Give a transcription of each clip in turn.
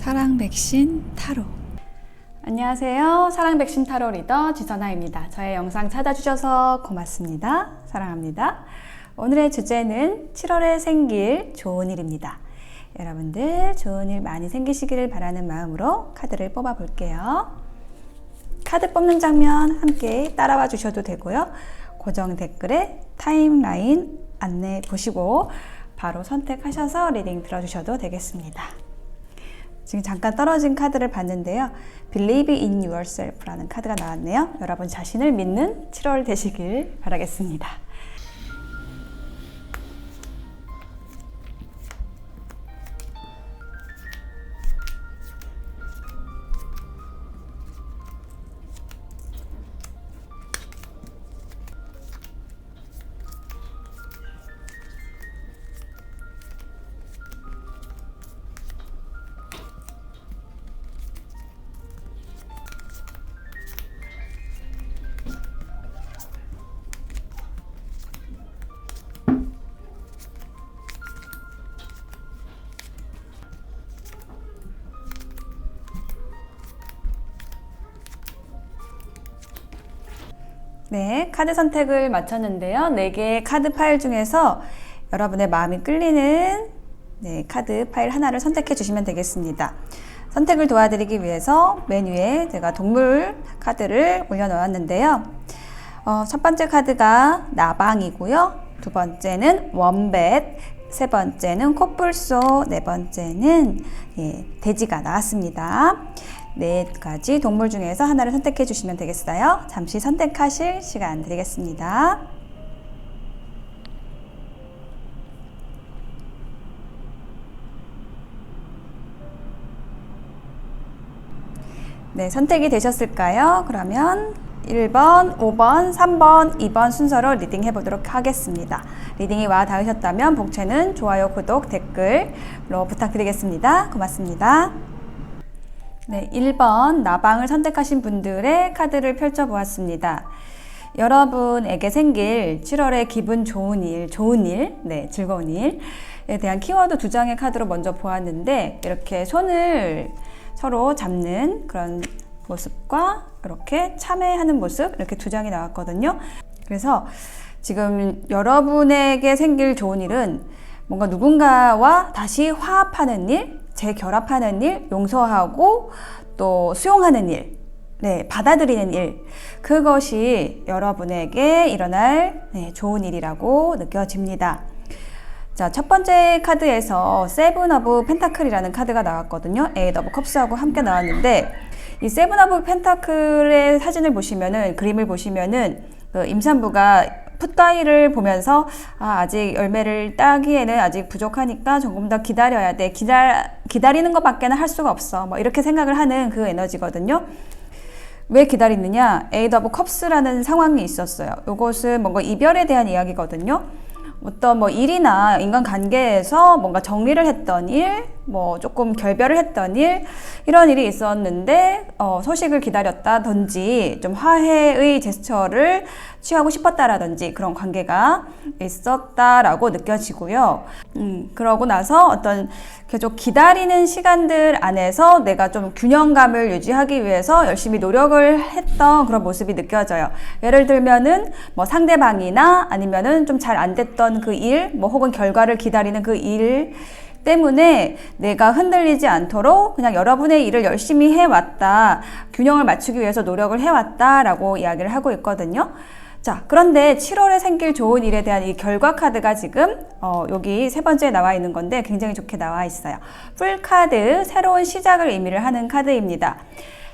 사랑 백신 타로. 안녕하세요. 사랑 백신 타로 리더 지선아입니다. 저의 영상 찾아주셔서 고맙습니다. 사랑합니다. 오늘의 주제는 7월에 생길 좋은 일입니다. 여러분들 좋은 일 많이 생기시기를 바라는 마음으로 카드를 뽑아 볼게요. 카드 뽑는 장면 함께 따라와 주셔도 되고요. 고정 댓글에 타임라인 안내 보시고 바로 선택하셔서 리딩 들어주셔도 되겠습니다. 지금 잠깐 떨어진 카드를 봤는데요. Believe in yourself라는 카드가 나왔네요. 여러분 자신을 믿는 7월 되시길 바라겠습니다. 네, 카드 선택을 마쳤는데요. 4개의 카드 파일 중에서 여러분의 마음이 끌리는 카드 파일 하나를 선택해 주시면 되겠습니다. 선택을 도와드리기 위해서 메뉴에 제가 동물 카드를 올려놓았는데요. 첫 번째 카드가 나방이고요. 두 번째는 원뱃, 세 번째는 코뿔소, 네 번째는 돼지가 나왔습니다. 4가지 동물 중에서 하나를 선택해 주시면 되겠어요. 잠시 선택하실 시간 드리겠습니다. 네, 선택이 되셨을까요? 그러면 1번, 5번, 3번, 2번 순서로 리딩 해보도록 하겠습니다. 리딩이 와 닿으셨다면 복채는 좋아요, 구독, 댓글로 부탁드리겠습니다. 고맙습니다. 네, 1번 나방을 선택하신 분들의 카드를 펼쳐보았습니다. 여러분에게 생길 7월의 기분 좋은 일, 즐거운 일에 대한 키워드 2장의 카드로 먼저 보았는데 이렇게 손을 서로 잡는 그런 모습과 이렇게 참회하는 모습 이렇게 2장이 나왔거든요. 그래서 지금 여러분에게 생길 좋은 일은 뭔가 누군가와 다시 화합하는 일, 재결합하는 일, 용서하고 또 수용하는 일, 받아들이는 일, 그것이 여러분에게 일어날 좋은 일이라고 느껴집니다. 자, 첫 번째 카드에서 세븐 오브 펜타클이라는 카드가 나왔거든요. 에잇 오브 컵스하고 함께 나왔는데 이 세븐 오브 펜타클의 사진을 보시면은, 그림을 보시면은 그 임산부가 풋가위를 보면서 아직 열매를 따기에는 아직 부족하니까 조금 더 기다려야 돼. 기다리는 것밖에는 할 수가 없어. 뭐 이렇게 생각을 하는 그 에너지거든요. 왜 기다리느냐? 에잇 오브 컵스라는 상황이 있었어요. 이것은 뭔가 이별에 대한 이야기거든요. 어떤 일이나 인간관계에서 뭔가 정리를 했던 일, 조금 결별을 했던 일, 이런 일이 있었는데 소식을 기다렸다든지 좀 화해의 제스처를 취하고 싶었다라든지 그런 관계가 있었다라고 느껴지고요. 그러고 나서 어떤 계속 기다리는 시간들 안에서 내가 좀 균형감을 유지하기 위해서 열심히 노력을 했던 그런 모습이 느껴져요. 예를 들면은 상대방이나 아니면은 좀 잘 안 됐던 그 일, 혹은 결과를 기다리는 그 일 때문에 내가 흔들리지 않도록 그냥 여러분의 일을 열심히 해왔다, 균형을 맞추기 위해서 노력을 해왔다라고 이야기를 하고 있거든요. 자, 그런데 7월에 생길 좋은 일에 대한 이 결과 카드가 지금 여기 세 번째에 나와 있는 건데 굉장히 좋게 나와 있어요. 풀 카드, 새로운 시작을 의미를 하는 카드입니다.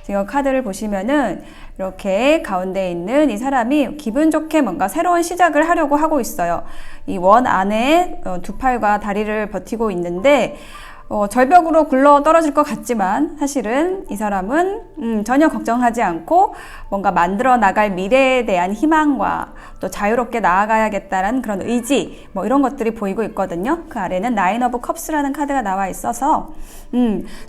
지금 카드를 보시면은 이렇게 가운데 있는 이 사람이 기분 좋게 뭔가 새로운 시작을 하려고 하고 있어요. 이 원 안에 2팔과 다리를 버티고 있는데 절벽으로 굴러 떨어질 것 같지만 사실은 이 사람은 전혀 걱정하지 않고 뭔가 만들어 나갈 미래에 대한 희망과 또 자유롭게 나아가야겠다는 그런 의지, 이런 것들이 보이고 있거든요. 그 아래는 나인 오브 컵스라는 카드가 나와 있어서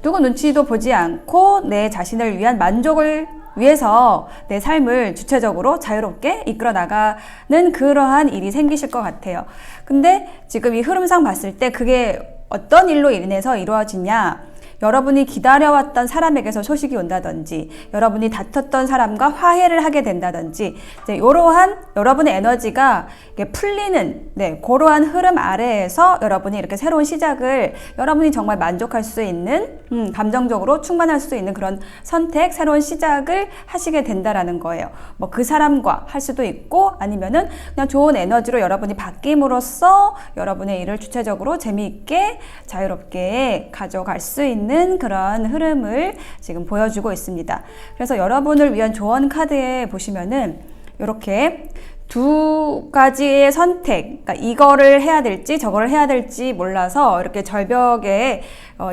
누구 눈치도 보지 않고 내 자신을 위한 만족을 위해서 내 삶을 주체적으로 자유롭게 이끌어 나가는 그러한 일이 생기실 것 같아요. 근데 지금 이 흐름상 봤을 때 그게 어떤 일로 인해서 이루어지냐, 여러분이 기다려왔던 사람에게서 소식이 온다든지 여러분이 다퉜던 사람과 화해를 하게 된다든지 이제 이러한 여러분의 에너지가 풀리는 그러한 흐름 아래에서 여러분이 이렇게 새로운 시작을 여러분이 정말 만족할 수 있는 감정적으로 충만할 수 있는 그런 선택, 새로운 시작을 하시게 된다라는 거예요. 뭐 그 사람과 할 수도 있고 아니면은 그냥 좋은 에너지로 여러분이 바뀜으로써 여러분의 일을 주체적으로 재미있게 자유롭게 가져갈 수 있는 그런 흐름을 지금 보여주고 있습니다. 그래서 여러분을 위한 조언 카드에 보시면은 이렇게 두 가지의 선택, 그러니까 이거를 해야 될지 저거를 해야 될지 몰라서 이렇게 절벽에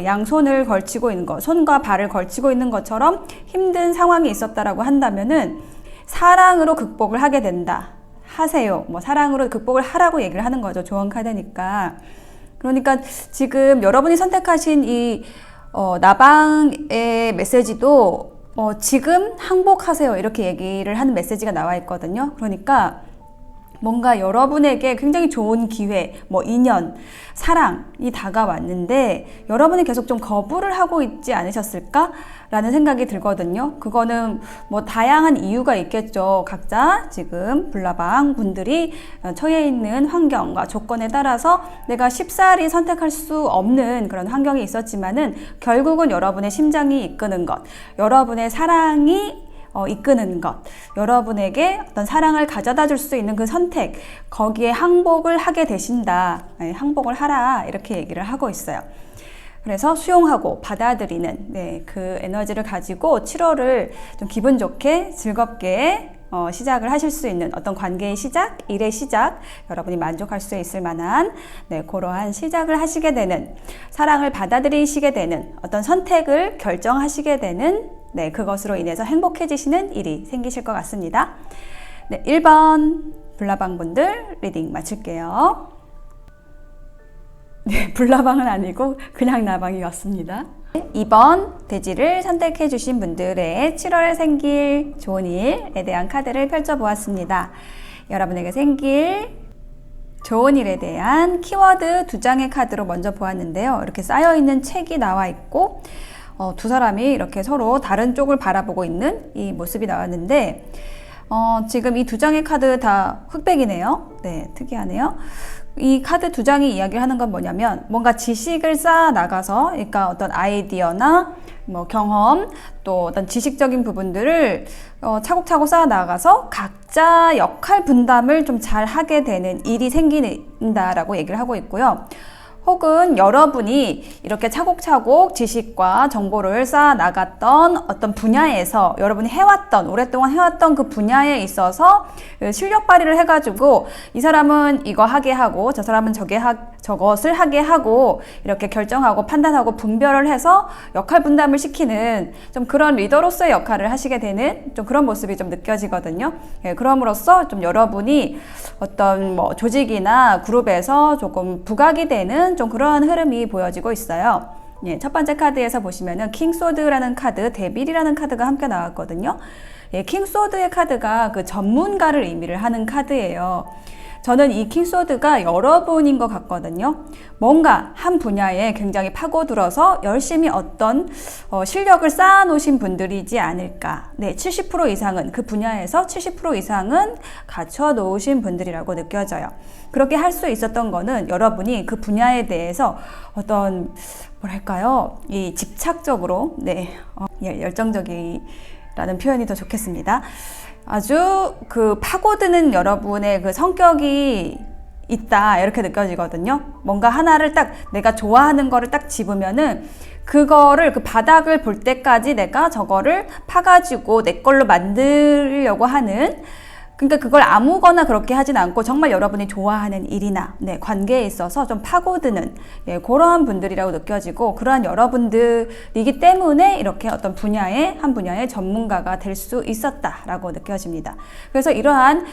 양손을 걸치고 있는 것, 손과 발을 걸치고 있는 것처럼 힘든 상황이 있었다라고 한다면은 사랑으로 극복을 하게 된다. 하세요. 뭐 사랑으로 극복을 하라고 얘기를 하는 거죠. 조언 카드니까. 그러니까 지금 여러분이 선택하신 이 나방의 메시지도 지금 항복하세요. 이렇게 얘기를 하는 메시지가 나와 있거든요. 그러니까 뭔가 여러분에게 굉장히 좋은 기회, 뭐 인연, 사랑이 다가왔는데 여러분이 계속 좀 거부를 하고 있지 않으셨을까? 라는 생각이 들거든요. 그거는 뭐 다양한 이유가 있겠죠. 각자 지금 불나방 분들이 처해 있는 환경과 조건에 따라서 내가 쉽사리 선택할 수 없는 그런 환경이 있었지만은 결국은 여러분의 심장이 이끄는 것, 여러분의 사랑이 이끄는 것, 여러분에게 어떤 사랑을 가져다 줄 수 있는 그 선택, 거기에 항복을 하게 되신다. 항복을 하라. 이렇게 얘기를 하고 있어요. 그래서 수용하고 받아들이는 그 에너지를 가지고 7월을 좀 기분 좋게 즐겁게 시작을 하실 수 있는 어떤 관계의 시작, 일의 시작, 여러분이 만족할 수 있을 만한 그러한 시작을 하시게 되는, 사랑을 받아들이시게 되는, 어떤 선택을 결정하시게 되는 그것으로 인해서 행복해지시는 일이 생기실 것 같습니다. 1번 불나방 분들 리딩 마칠게요. 불나방은 아니고 그냥 나방이었습니다. 2번 돼지를 선택해 주신 분들의 7월에 생길 좋은 일에 대한 카드를 펼쳐보았습니다. 여러분에게 생길 좋은 일에 대한 키워드 2장의 카드로 먼저 보았는데요. 이렇게 쌓여있는 책이 나와 있고 두 사람이 이렇게 서로 다른 쪽을 바라보고 있는 이 모습이 나왔는데 지금 이 2장의 카드 다 흑백이네요. 특이하네요. 이 카드 2장이 이야기를 하는 건 뭐냐면 뭔가 지식을 쌓아 나가서, 그러니까 어떤 아이디어나 뭐 경험 또 어떤 지식적인 부분들을 차곡차곡 쌓아 나가서 각자 역할 분담을 좀 잘 하게 되는 일이 생긴다라고 얘기를 하고 있고요. 혹은 여러분이 이렇게 차곡차곡 지식과 정보를 쌓아 나갔던 어떤 분야에서 여러분이 오랫동안 해왔던 그 분야에 있어서 실력 발휘를 해가지고 이 사람은 이거 하게 하고 저 사람은 저것을 하게 하고 이렇게 결정하고 판단하고 분별을 해서 역할 분담을 시키는 좀 그런 리더로서의 역할을 하시게 되는 좀 그런 모습이 좀 느껴지거든요. 그럼으로써 좀 여러분이 어떤 뭐 조직이나 그룹에서 조금 부각이 되는 좀 그러한 흐름이 보여지고 있어요. 첫 번째 카드에서 보시면은 킹소드라는 카드, 데빌이라는 카드가 함께 나왔거든요. 킹소드의 카드가 그 전문가를 의미를 하는 카드예요. 저는 이 킹소드가 여러분인 것 같거든요. 뭔가 한 분야에 굉장히 파고들어서 열심히 어떤 실력을 쌓아 놓으신 분들이지 않을까. 70% 이상은 그 분야에서 70% 이상은 갖춰 놓으신 분들이라고 느껴져요. 그렇게 할 수 있었던 거는 여러분이 그 분야에 대해서 어떤 뭐랄까요? 이 집착적으로 열정적이라는 표현이 더 좋겠습니다. 아주 그 파고드는 여러분의 그 성격이 있다 이렇게 느껴지거든요. 뭔가 하나를 딱 내가 좋아하는 거를 딱 집으면은 그거를 그 바닥을 볼 때까지 내가 저거를 파가지고 내 걸로 만들려고 하는, 그러니까 그걸 아무거나 그렇게 하진 않고 정말 여러분이 좋아하는 일이나 관계에 있어서 좀 파고드는 그러한 분들이라고 느껴지고, 그러한 여러분들이기 때문에 이렇게 어떤 한 분야의 전문가가 될 수 있었다라고 느껴집니다. 그래서 이러한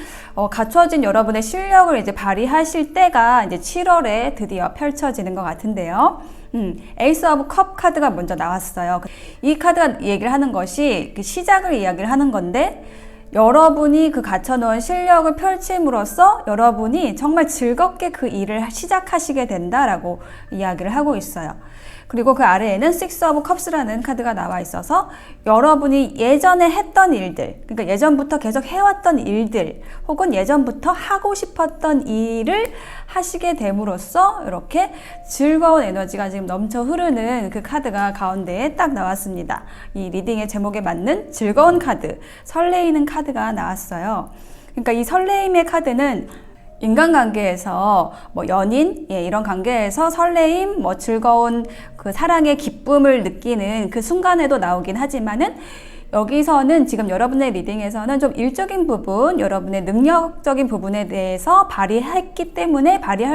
갖춰진 여러분의 실력을 이제 발휘하실 때가 이제 7월에 드디어 펼쳐지는 것 같은데요. 에이스 오브 컵 카드가 먼저 나왔어요. 이 카드가 얘기를 하는 것이 시작을 이야기를 하는 건데, 여러분이 그 갖춰놓은 실력을 펼침으로써 여러분이 정말 즐겁게 그 일을 시작하시게 된다라고 이야기를 하고 있어요. 그리고 그 아래에는 Six of Cups라는 카드가 나와 있어서 여러분이 예전에 했던 일들, 그러니까 예전부터 계속 해왔던 일들, 혹은 예전부터 하고 싶었던 일을 하시게 됨으로써 이렇게 즐거운 에너지가 지금 넘쳐 흐르는 그 카드가 가운데에 딱 나왔습니다. 이 리딩의 제목에 맞는 즐거운 카드, 설레이는 카드가 나왔어요. 그러니까 이 설레임의 카드는 인간관계에서 뭐 연인, 이런 관계에서 설레임, 뭐 즐거운 그 사랑의 기쁨을 느끼는 그 순간에도 나오긴 하지만은 여기서는 지금 여러분의 리딩에서는 좀 일적인 부분, 여러분의 능력적인 부분에 대해서 발휘할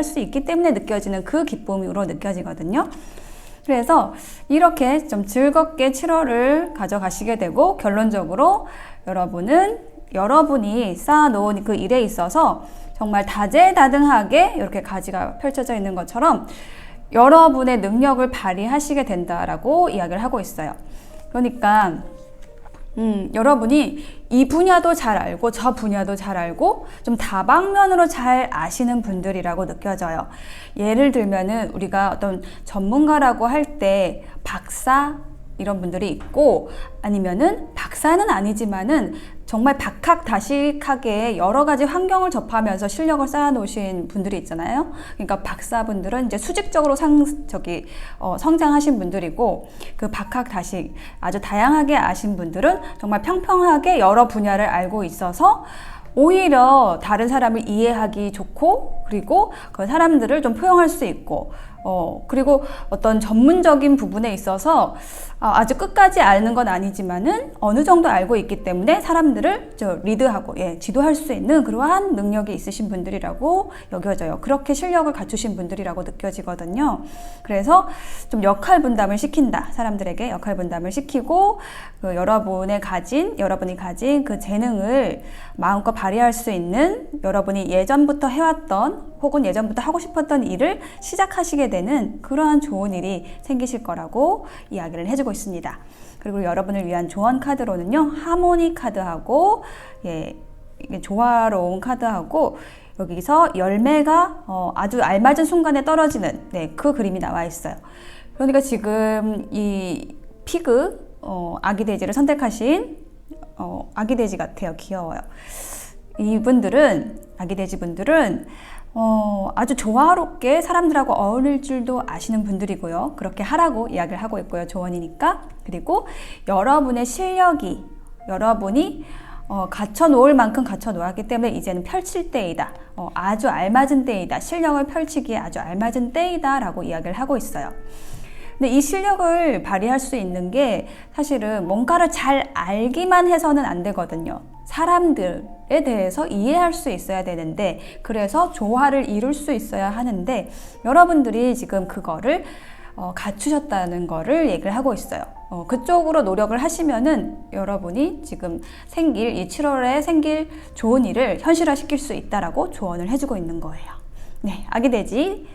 수 있기 때문에 느껴지는 그 기쁨으로 느껴지거든요. 그래서 이렇게 좀 즐겁게 7월을 가져가시게 되고 결론적으로 여러분이 쌓아놓은 그 일에 있어서 정말 다재다능하게 이렇게 가지가 펼쳐져 있는 것처럼 여러분의 능력을 발휘하시게 된다라고 이야기를 하고 있어요. 그러니까 여러분이 이 분야도 잘 알고 저 분야도 잘 알고 좀 다방면으로 잘 아시는 분들이라고 느껴져요. 예를 들면은 우리가 어떤 전문가라고 할 때 박사 이런 분들이 있고 아니면은 박사는 아니지만은 정말 박학다식하게 여러 가지 환경을 실력을 쌓아놓으신 분들이 있잖아요. 그러니까 박사분들은 이제 수직적으로 성장하신 분들이고 그 박학다식 아주 다양하게 아신 분들은 정말 평평하게 여러 분야를 알고 있어서 오히려 다른 사람을 이해하기 좋고 그리고 그 사람들을 좀 포용할 수 있고 그리고 어떤 전문적인 부분에 있어서 아주 끝까지 아는 건 아니지만은 어느 정도 알고 있기 때문에 사람들을 리드하고 지도할 수 있는 그러한 능력이 있으신 분들이라고 여겨져요. 그렇게 실력을 갖추신 분들이라고 느껴지거든요. 그래서 좀 역할 분담을 시킨다. 사람들에게 역할 분담을 시키고 여러분이 가진 그 재능을 마음껏 발휘할 수 있는 여러분이 예전부터 해왔던 혹은 예전부터 하고 싶었던 일을 시작하시게 되는 그러한 좋은 일이 생기실 거라고 이야기를 해주고 있습니다. 그리고 여러분을 위한 조언 카드로는요, 하모니 카드하고 이게 조화로운 카드하고 여기서 열매가 아주 알맞은 순간에 떨어지는 그 그림이 나와 있어요. 그러니까 지금 이 피그 아기 돼지를 선택하신 아기 돼지 같아요. 귀여워요. 아기 돼지 분들은 아주 조화롭게 사람들하고 어울릴 줄도 아시는 분들이고요. 그렇게 하라고 이야기를 하고 있고요. 조언이니까. 그리고 여러분의 실력이 여러분이 갖춰놓을 만큼 갖춰놓았기 때문에 이제는 펼칠 때이다. 아주 알맞은 때이다. 실력을 펼치기에 아주 알맞은 때이다 라고 이야기를 하고 있어요. 근데 이 실력을 발휘할 수 있는 게 사실은 뭔가를 잘 알기만 해서는 안 되거든요. 사람들에 대해서 이해할 수 있어야 되는데 그래서 조화를 이룰 수 있어야 하는데 여러분들이 지금 그거를 갖추셨다는 거를 얘기를 하고 있어요. 그쪽으로 노력을 하시면은 여러분이 지금 이 7월에 생길 좋은 일을 현실화시킬 수 있다라고 조언을 해주고 있는 거예요. 네, 아기돼지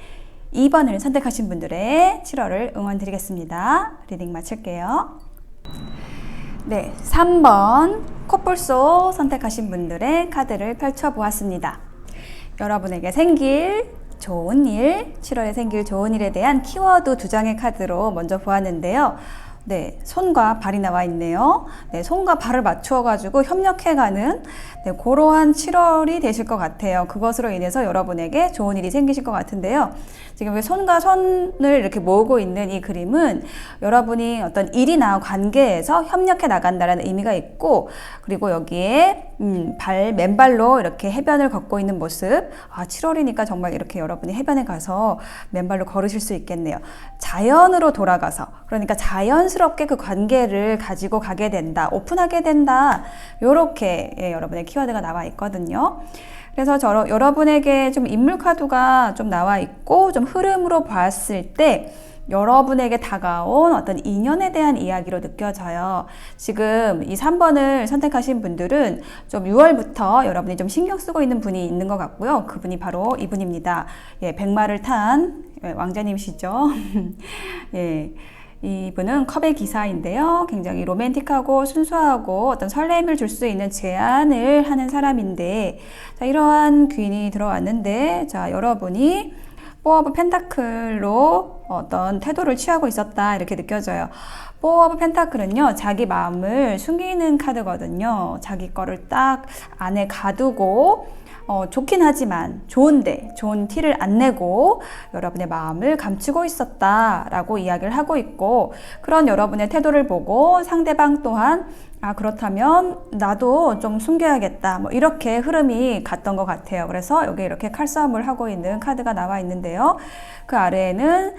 2번을 선택하신 분들의 7월을 응원드리겠습니다. 리딩 마칠게요. 네, 3번 코뿔소 선택하신 분들의 카드를 펼쳐보았습니다. 여러분에게 생길 좋은 일, 7월에 생길 좋은 일에 대한 키워드 2장의 카드로 먼저 보았는데요. 네, 손과 발이 나와 있네요. 네, 손과 발을 맞추어가지고 협력해가는 그러한 7월이 되실 것 같아요. 그것으로 인해서 여러분에게 좋은 일이 생기실 것 같은데요. 지금 손과 손을 이렇게 모으고 있는 이 그림은 여러분이 어떤 일이나 관계에서 협력해 나간다는 의미가 있고 그리고 여기에 맨발로 이렇게 해변을 걷고 있는 모습 7월이니까 정말 이렇게 여러분이 해변에 가서 맨발로 걸으실 수 있겠네요. 자연으로 돌아가서 그러니까 자연스럽게 그 관계를 가지고 가게 된다. 오픈하게 된다. 이렇게 여러분의 키워드가 나와 있거든요. 그래서 여러분에게 좀 인물 카드가 좀 나와 있고 좀 흐름으로 봤을 때 여러분에게 다가온 어떤 인연에 대한 이야기로 느껴져요. 지금 이 3번을 선택하신 분들은 좀 6월부터 여러분이 좀 신경 쓰고 있는 분이 있는 것 같고요. 그분이 바로 이분입니다. 백마를 탄 왕자님이시죠. 이분은 컵의 기사인데요. 굉장히 로맨틱하고 순수하고 어떤 설렘을 줄 수 있는 제안을 하는 사람인데, 자, 이러한 귀인이 들어왔는데, 자, 여러분이 포 오브 펜타클로 어떤 태도를 취하고 있었다 이렇게 느껴져요. 포 오브 펜타클은요, 자기 마음을 숨기는 카드거든요. 자기 거를 딱 안에 가두고 좋긴 하지만 좋은 티를 안 내고 여러분의 마음을 감추고 있었다라고 이야기를 하고 있고, 그런 여러분의 태도를 보고 상대방 또한 그렇다면 나도 좀 숨겨야겠다, 뭐 이렇게 흐름이 갔던 것 같아요. 그래서 여기 이렇게 칼싸움을 하고 있는 카드가 나와 있는데요. 그 아래에는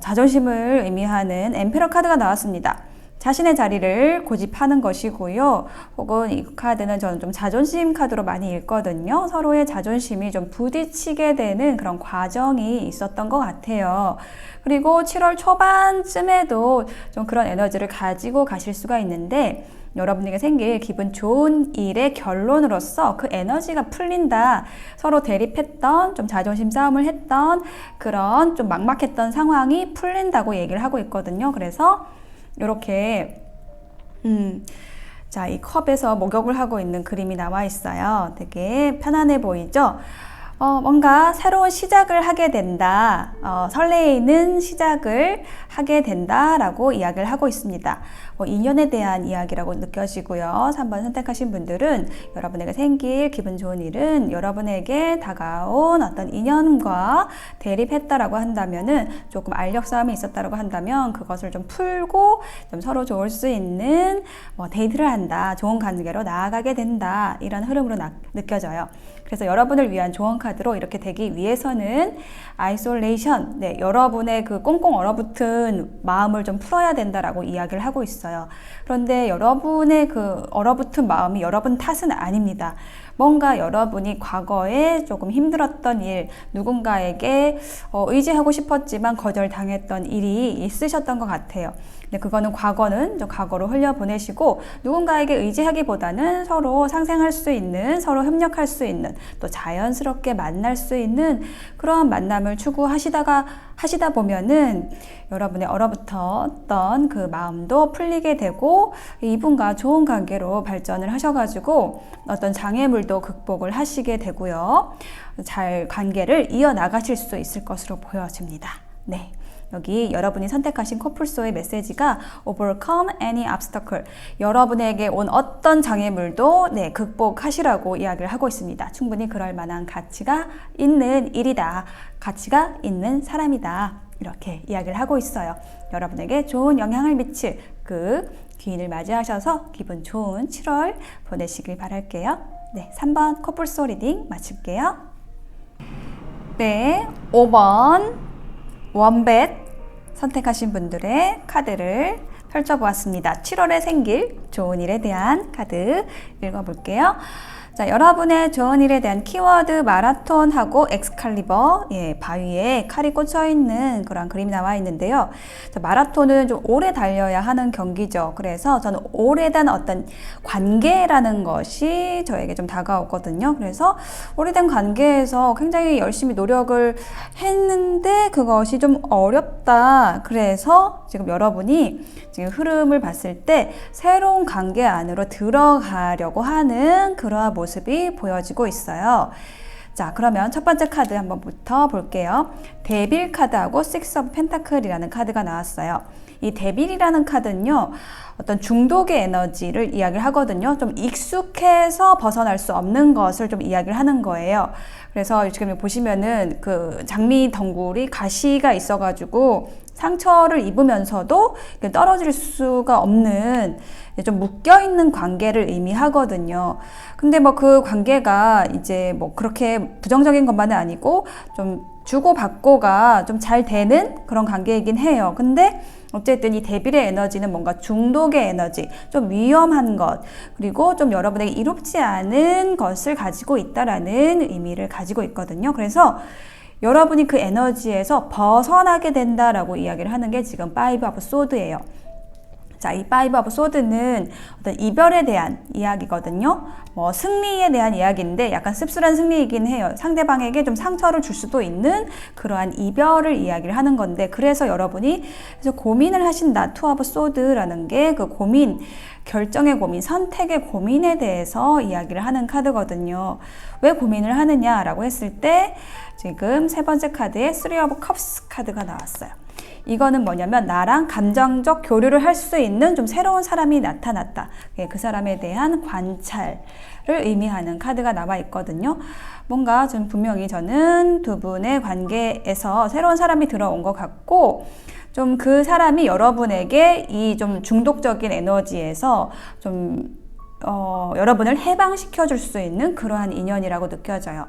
자존심을 의미하는 엠페러 카드가 나왔습니다. 자신의 자리를 고집하는 것이고요. 혹은 이 카드는 저는 좀 자존심 카드로 많이 읽거든요. 서로의 자존심이 좀 부딪히게 되는 그런 과정이 있었던 것 같아요. 그리고 7월 초반쯤에도 좀 그런 에너지를 가지고 가실 수가 있는데, 여러분에게 생길 기분 좋은 일의 결론으로서 그 에너지가 풀린다. 서로 대립했던, 좀 자존심 싸움을 했던 그런 좀 막막했던 상황이 풀린다고 얘기를 하고 있거든요. 그래서 이렇게 자, 이 컵에서 목욕을 하고 있는 그림이 나와 있어요. 되게 편안해 보이죠? 뭔가 새로운 시작을 하게 된다, 설레이는 시작을 하게 된다라고 이야기를 하고 있습니다. 인연에 대한 이야기라고 느껴지고요. 3번 선택하신 분들은 여러분에게 생길 기분 좋은 일은 여러분에게 다가온 어떤 인연과 대립했다라고 한다면은, 조금 알력 싸움이 있었다라고 한다면 그것을 좀 풀고 좀 서로 좋을 수 있는 데이트를 한다, 좋은 관계로 나아가게 된다, 이런 흐름으로 느껴져요. 그래서 여러분을 위한 조언 카드로 이렇게 되기 위해서는 아이솔레이션, 여러분의 그 꽁꽁 얼어붙은 마음을 좀 풀어야 된다라고 이야기를 하고 있어요. 그런데 여러분의 그 얼어붙은 마음이 여러분 탓은 아닙니다. 뭔가 여러분이 과거에 조금 힘들었던 일, 누군가에게 의지하고 싶었지만 거절당했던 일이 있으셨던 것 같아요. 근데 그거는 과거는 좀 과거로 흘려보내시고, 누군가에게 의지하기보다는 서로 상생할 수 있는, 서로 협력할 수 있는, 또 자연스럽게 만날 수 있는 그러한 만남을 하시다 보면은 여러분의 얼어붙었던 그 마음도 풀리게 되고, 이분과 좋은 관계로 발전을 하셔가지고 어떤 장애물도 극복을 하시게 되고요. 잘 관계를 이어나가실 수 있을 것으로 보여집니다. 네. 여기 여러분이 선택하신 코뿔소의 메시지가 overcome any obstacle, 여러분에게 온 어떤 장애물도 극복하시라고 이야기를 하고 있습니다. 충분히 그럴 만한 가치가 있는 일이다, 가치가 있는 사람이다, 이렇게 이야기를 하고 있어요. 여러분에게 좋은 영향을 미칠 그 귀인을 맞이하셔서 기분 좋은 7월 보내시길 바랄게요. 네, 3번 코뿔소 리딩 마칠게요. 네, 5번 원벳 선택하신 분들의 카드를 펼쳐보았습니다. 7월에 생길 좋은 일에 대한 카드 읽어볼게요. 자, 여러분의 좋은 일에 대한 키워드 마라톤하고 엑스칼리버, 바위에 칼이 꽂혀 있는 그런 그림이 나와 있는데요. 자, 마라톤은 좀 오래 달려야 하는 경기죠. 그래서 저는 오래된 어떤 관계라는 것이 저에게 좀 다가오거든요. 그래서 오래된 관계에서 굉장히 열심히 노력을 했는데 그것이 좀 어렵다. 그래서 지금 여러분이 지금 흐름을 봤을 때 새로운 관계 안으로 들어가려고 하는 그러한 모습이 보여지고 있어요. 자, 그러면 첫 번째 카드 한번부터 볼게요. 데빌 카드하고 식스 오브 펜타클이라는 카드가 나왔어요. 이 데빌이라는 카드는요, 어떤 중독의 에너지를 이야기를 하거든요. 좀 익숙해서 벗어날 수 없는 것을 좀 이야기를 하는 거예요. 그래서 지금 보시면은 그 장미 덩굴이 가시가 있어가지고 상처를 입으면서도 떨어질 수가 없는 좀 묶여있는 관계를 의미하거든요. 근데 뭐 그 관계가 이제 뭐 그렇게 부정적인 것만은 아니고 좀 주고받고가 좀 잘 되는 그런 관계이긴 해요. 근데 어쨌든 이 데빌의 에너지는 뭔가 중독의 에너지, 좀 위험한 것, 그리고 좀 여러분에게 이롭지 않은 것을 가지고 있다라는 의미를 가지고 있거든요. 그래서 여러분이 그 에너지에서 벗어나게 된다라고 이야기를 하는 게 지금 5 of Swords예요. 자, 이 파이브 오브 소드는 어떤 이별에 대한 이야기거든요. 뭐 승리에 대한 이야기인데 약간 씁쓸한 승리이긴 해요. 상대방에게 좀 상처를 줄 수도 있는 그러한 이별을 이야기를 하는 건데, 그래서 여러분이 그래서 고민을 하신다. 투 오브 소드라는 게 그 고민, 결정의 고민, 선택의 고민에 대해서 이야기를 하는 카드거든요. 왜 고민을 하느냐라고 했을 때 지금 세 번째 카드에 쓰리 오브 컵스 카드가 나왔어요. 이거는 뭐냐면 나랑 감정적 교류를 할 수 있는 좀 새로운 사람이 나타났다. 그 사람에 대한 관찰을 의미하는 카드가 나와 있거든요. 뭔가 좀 분명히 저는 두 분의 관계에서 새로운 사람이 들어온 것 같고, 좀 그 사람이 여러분에게 이 좀 중독적인 에너지에서 좀 여러분을 해방시켜 줄 수 있는 그러한 인연이라고 느껴져요.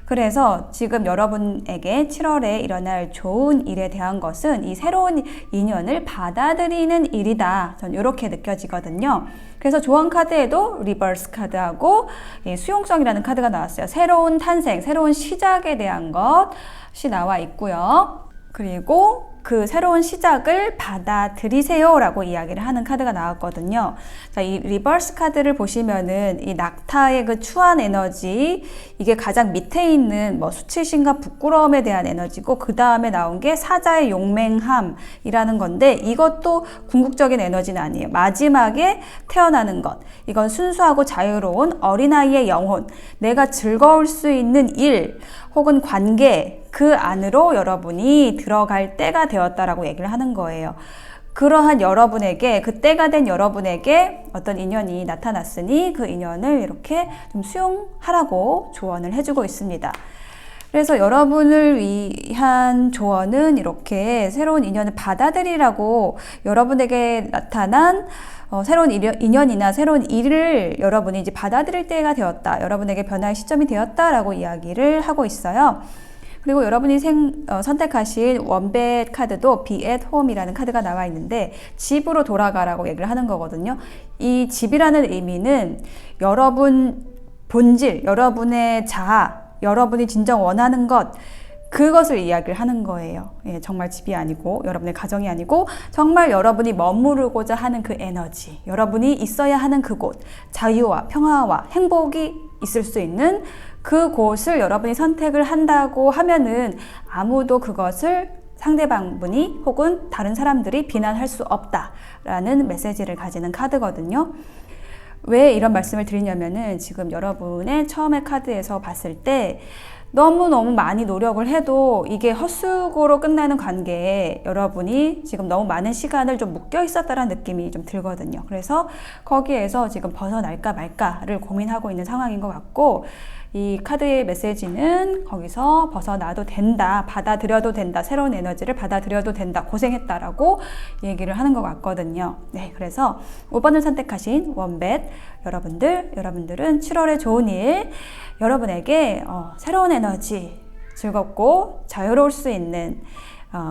그래서 지금 여러분에게 7월에 일어날 좋은 일에 대한 것은 이 새로운 인연을 받아들이는 일이다. 전 이렇게 느껴지거든요. 그래서 조언 카드에도 리버스 카드하고 수용성이라는 카드가 나왔어요. 새로운 탄생, 새로운 시작에 대한 것이 나와 있고요. 그리고 그 새로운 시작을 받아들이세요 라고 이야기를 하는 카드가 나왔거든요. 자, 이 리버스 카드를 보시면은 이 낙타의 그 추한 에너지, 이게 가장 밑에 있는 뭐 수치심과 부끄러움에 대한 에너지고, 그 다음에 나온 게 사자의 용맹함이라는 건데, 이것도 궁극적인 에너지는 아니에요. 마지막에 태어나는 것, 이건 순수하고 자유로운 어린아이의 영혼, 내가 즐거울 수 있는 일 혹은 관계, 그 안으로 여러분이 들어갈 때가 되었다라고 얘기를 하는 거예요. 그러한 여러분에게, 그 때가 된 여러분에게 어떤 인연이 나타났으니 그 인연을 이렇게 좀 수용하라고 조언을 해주고 있습니다. 그래서 여러분을 위한 조언은 이렇게 새로운 인연을 받아들이라고, 여러분에게 나타난 새로운 인연이나 새로운 일을 여러분이 이제 받아들일 때가 되었다, 여러분에게 변화의 시점이 되었다라고 이야기를 하고 있어요. 그리고 여러분이 선택하신 원벳 카드도 be at home이라는 카드가 나와 있는데, 집으로 돌아가라고 얘기를 하는 거거든요. 이 집이라는 의미는 여러분 본질, 여러분의 자아, 여러분이 진정 원하는 것, 그것을 이야기를 하는 거예요. 예, 정말 집이 아니고, 여러분의 가정이 아니고, 정말 여러분이 머무르고자 하는 그 에너지, 여러분이 있어야 하는 그곳, 자유와 평화와 행복이 있을 수 있는 그곳을 여러분이 선택을 한다고 하면은 아무도 그것을 상대방분이 혹은 다른 사람들이 비난할 수 없다라는 메시지를 가지는 카드거든요. 왜 이런 말씀을 드리냐면은, 지금 여러분의 처음의 카드에서 봤을 때 너무너무 많이 노력을 해도 이게 헛수고로 끝나는 관계에 여러분이 지금 너무 많은 시간을 좀 묶여 있었다는 느낌이 좀 들거든요. 그래서 거기에서 지금 벗어날까 말까를 고민하고 있는 상황인 것 같고, 이 카드의 메시지는 거기서 벗어나도 된다, 받아들여도 된다, 새로운 에너지를 받아들여도 된다, 고생했다라고 얘기를 하는 것 같거든요. 네, 그래서 5번을 선택하신 원벳 여러분들은 7월에 좋은 일, 여러분에게 새로운 에너지, 즐겁고 자유로울 수 있는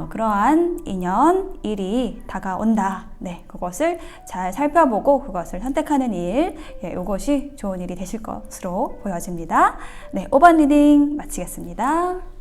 그러한 인연, 일이 다가온다. 네, 그것을 잘 살펴보고 그것을 선택하는 일, 예, 이것이 좋은 일이 되실 것으로 보여집니다. 네, 5번 리딩 마치겠습니다.